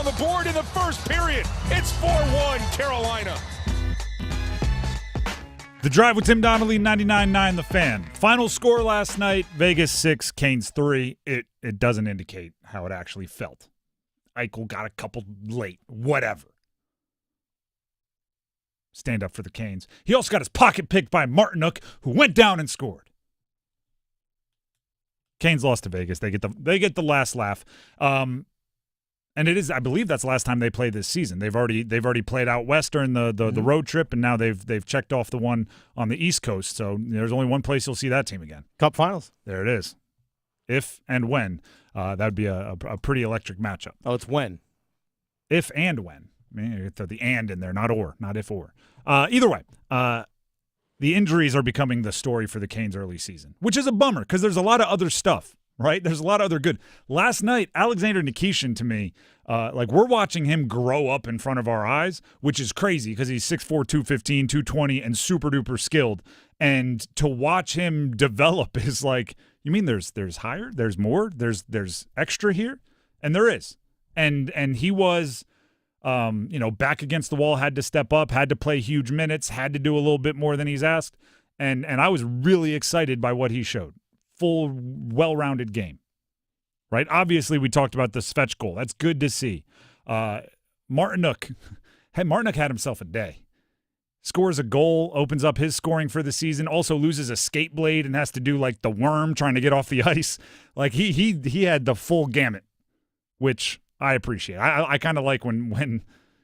the board in the first period. It's 4-1 Carolina. The Drive with Tim Donnelly, 99.9 The Fan. Final score last night, Vegas 6, Canes 3. It doesn't indicate how it actually felt. Eichel got a couple late, whatever. Stand up for the Canes. He also got his pocket picked by Martinook, who went down and scored. Canes lost to Vegas. They get the last laugh. And it is, I believe that's the last time they play this season. They've already played out west during the road trip, and now they've checked off the one on the East Coast. So there's only one place you'll see that team again. Cup Finals. There it is. If and when. That would be a pretty electric matchup. Oh, it's when. If and when. I mean, you throw the and in there, not or, not if or. Either way, the injuries are becoming the story for the Canes early season, which is a bummer because there's a lot of other stuff. Right? There's a lot of other good. Last night, Alexander Nikishin, to me, we're watching him grow up in front of our eyes, which is crazy because he's 6'4", 215, 220, and super-duper skilled. And to watch him develop is like, you mean there's higher? There's more? There's extra here? And there is. And he was, back against the wall, had to step up, had to play huge minutes, had to do a little bit more than he's asked. And I was really excited by what he showed. Full, well-rounded game, right? Obviously, we talked about the Svetch goal. That's good to see. Martinook had himself a day. Scores a goal, opens up his scoring for the season, also loses a skate blade and has to do like the worm trying to get off the ice. Like he had the full gamut, which I appreciate. I kind of like when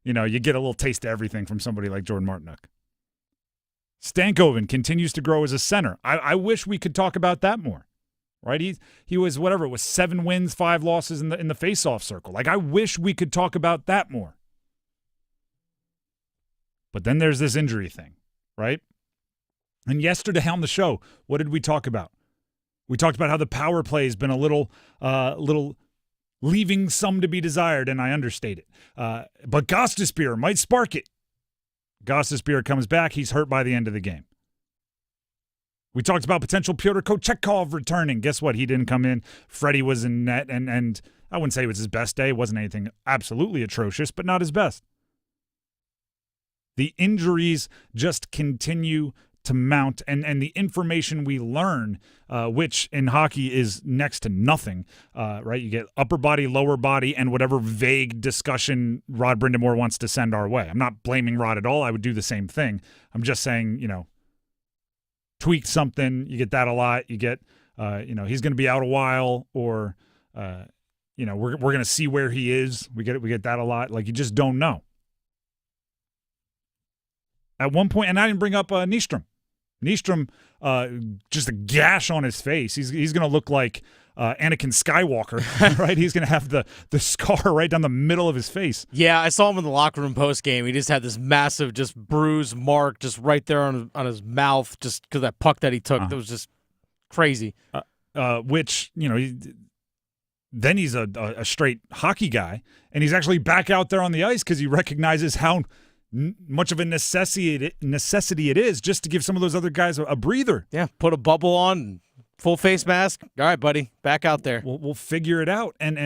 you get a little taste of everything from somebody like Jordan Martinook. Stankoven continues to grow as a center. I wish we could talk about that more, right? He was, 7 wins, 5 losses in the face-off circle. Like, I wish we could talk about that more. But then there's this injury thing, right? And yesterday on the show, what did we talk about? We talked about how the power play has been a little leaving some to be desired, and I understate it. But Gostisbehere might spark it. Gostisbehere comes back. He's hurt by the end of the game. We talked about potential Pyotr Kochetkov returning. Guess what? He didn't come in. Freddie was in net, and I wouldn't say it was his best day. It wasn't anything absolutely atrocious, but not his best. The injuries just continue to mount, and the information we learn, which in hockey is next to nothing, right? You get upper body, lower body, and whatever vague discussion Rod Brind'Amour wants to send our way. I'm not blaming Rod at all. I would do the same thing. I'm just saying, tweak something. You get that a lot. You get, he's going to be out a while, or, we're going to see where he is. We get that a lot. Like, you just don't know. At one point, and I didn't bring up Nystrom. Nystrom, just a gash on his face. He's going to look like Anakin Skywalker, right? He's going to have the scar right down the middle of his face. Yeah, I saw him in the locker room post-game. He just had this massive just bruise mark just right there on his mouth just because that puck that he took. That was just crazy. Which, then he's a straight hockey guy, and he's actually back out there on the ice because he recognizes how much of a necessity it is just to give some of those other guys a breather. Yeah, put a bubble on, full face mask. All right, buddy, back out there. We'll figure it out. And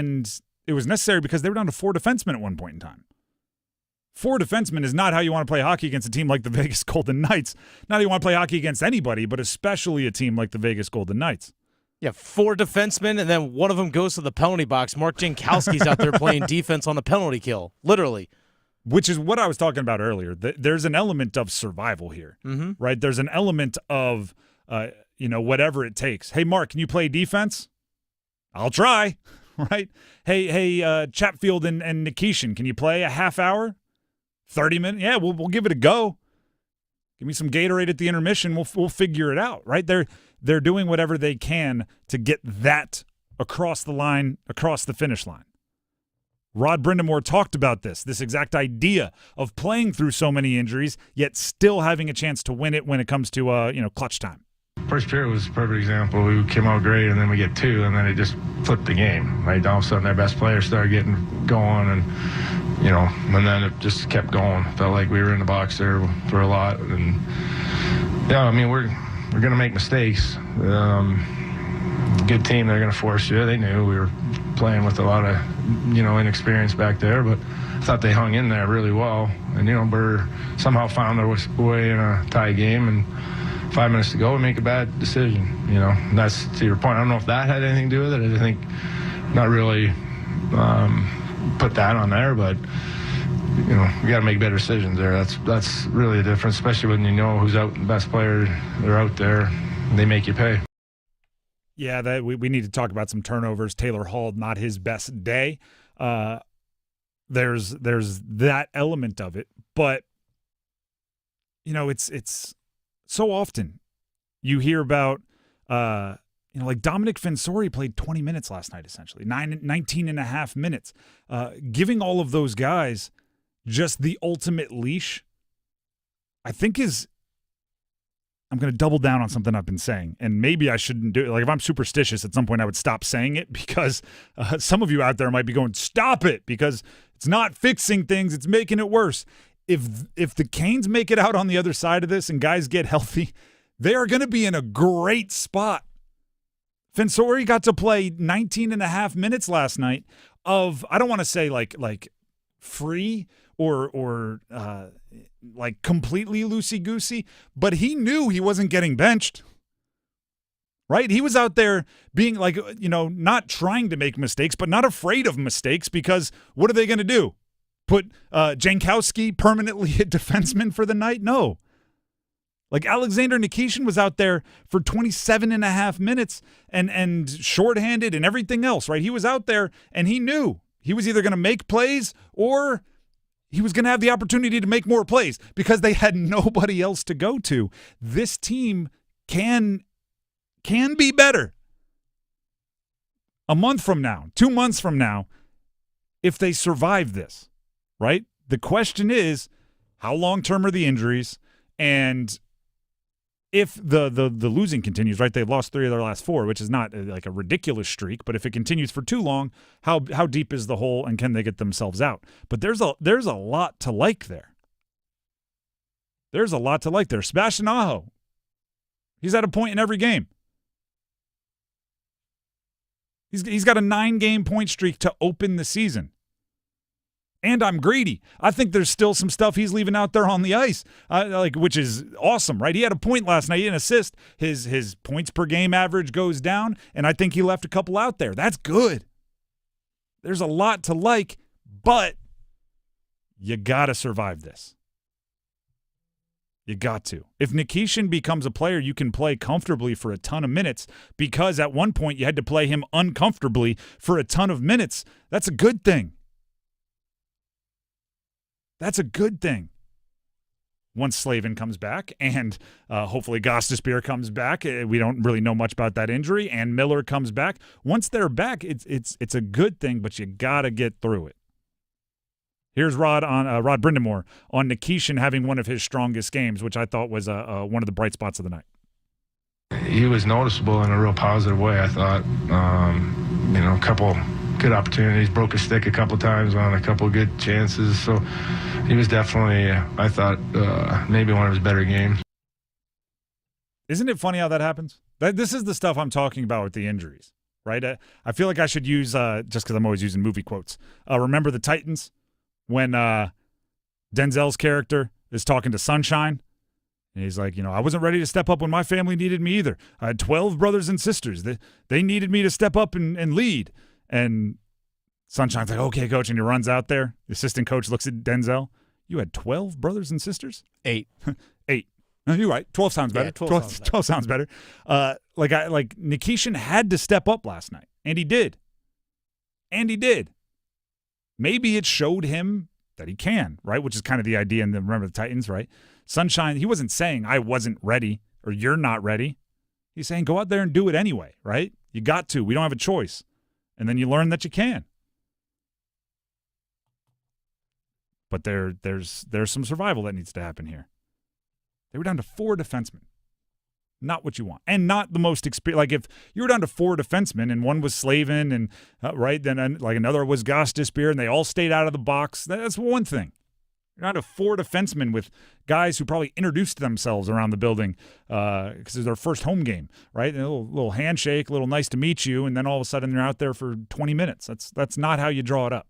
it was necessary because they were down to 4 defensemen at one point in time. 4 defensemen is not how you want to play hockey against a team like the Vegas Golden Knights. Not how you want to play hockey against anybody, but especially a team like the Vegas Golden Knights. Yeah, 4 defensemen, and then one of them goes to the penalty box. Mark Jankowski's out there playing defense on the penalty kill, literally. Which is what I was talking about earlier. There's an element of survival here, right? There's an element of, whatever it takes. Hey, Mark, can you play defense? I'll try, right? Hey, Chatfield and Nikishin, can you play a half hour? 30 minutes? Yeah, we'll give it a go. Give me some Gatorade at the intermission. We'll figure it out, right? They're doing whatever they can to get that across the line, across the finish line. Rod Brind'Amour talked about this exact idea of playing through so many injuries, yet still having a chance to win it when it comes to, clutch time. First period was a perfect example. We came out great, and then we get 2, and then it just flipped the game. Right, all of a sudden, their best players started getting going, and and then it just kept going. Felt like we were in the box there for a lot, and we're gonna make mistakes. Good team, they're gonna force you. They knew we were playing with a lot of inexperienced back there, but I thought they hung in there really well. And, Burr somehow found their way in a tie game, and 5 minutes to go and make a bad decision. And that's to your point. I don't know if that had anything to do with it. I think not really put that on there, but you got to make better decisions there. That's really the difference, especially when you know who's out, the best player, they're out there, and they make you pay. Yeah, we need to talk about some turnovers. Taylor Hall, not his best day. There's that element of it, but it's so often you hear about like Dominic Fensori played 20 minutes last night, essentially 19 and a half minutes, giving all of those guys just the ultimate leash. I think I'm going to double down on something I've been saying, and maybe I shouldn't do it. Like, if I'm superstitious, at some point I would stop saying it, because some of you out there might be going, stop it, because it's not fixing things, it's making it worse. If the Canes make it out on the other side of this and guys get healthy, they are going to be in a great spot. Fensori got to play 19 and a half minutes last night of, I don't want to say like free or like completely loosey-goosey, but he knew he wasn't getting benched, right? He was out there being like, not trying to make mistakes, but not afraid of mistakes, because what are they going to do? Put Jankowski permanently at defenseman for the night? No. Like, Alexander Nikishin was out there for 27 and a half minutes and shorthanded and everything else, right? He was out there and he knew he was either going to make plays or he was going to have the opportunity to make more plays, because they had nobody else to go to. This team can be better. A month from now, 2 months from now, if they survive this, right? The question is, how long-term are the injuries? And if the losing continues, right? They've lost 3 of their last 4, which is not like a ridiculous streak, but if it continues for too long, how deep is the hole, and can they get themselves out? But there's a lot to like there. There's a lot to like there. Sebastian Aho, he's at a point in every game. He's got a 9-game point streak to open the season. And I'm greedy. I think there's still some stuff he's leaving out there on the ice, which is awesome, right? He had a point last night, an assist. His points per game average goes down, and I think he left a couple out there. That's good. There's a lot to like, but you got to survive this. You got to. If Nikishin becomes a player you can play comfortably for a ton of minutes, because at one point you had to play him uncomfortably for a ton of minutes, that's a good thing. That's a good thing. Once Slavin comes back, and hopefully Gostisbehere comes back, we don't really know much about that injury, and Miller comes back. Once they're back, it's a good thing, but you got to get through it. Here's Rod Brind'Amour on Nikishin having one of his strongest games, which I thought was one of the bright spots of the night. He was noticeable in a real positive way, I thought. A couple good opportunities, broke a stick a couple times on a couple good chances. So he was definitely, I thought, maybe one of his better games. Isn't it funny how that happens? This is the stuff I'm talking about with the injuries, right? I feel like I should use, just because I'm always using movie quotes, remember the Titans when Denzel's character is talking to Sunshine? And he's like, I wasn't ready to step up when my family needed me either. I had 12 brothers and sisters. They needed me to step up and lead. And Sunshine's like, okay, coach. And he runs out there. The assistant coach looks at Denzel. You had 12 brothers and sisters? 8. 8. No, you're right. 12 sounds better. Yeah, 12 sounds better. Like Nikishin had to step up last night. And he did. Maybe it showed him that he can, right? Which is kind of the idea in Remember the Titans, right? Sunshine, he wasn't saying, I wasn't ready or you're not ready. He's saying, go out there and do it anyway, right? You got to. We don't have a choice. And then you learn that you can. But there's some survival that needs to happen here. They were down to 4 defensemen. Not what you want. And not the most experienced. Like, if you were down to 4 defensemen and one was Slavin and, right, then like another was Gostisbehere and they all stayed out of the box, that's one thing. You're down to 4 defensemen with guys who probably introduced themselves around the building because it's their first home game, right? A little handshake, a little nice to meet you, and then all of a sudden they're out there for 20 minutes. That's not how you draw it up.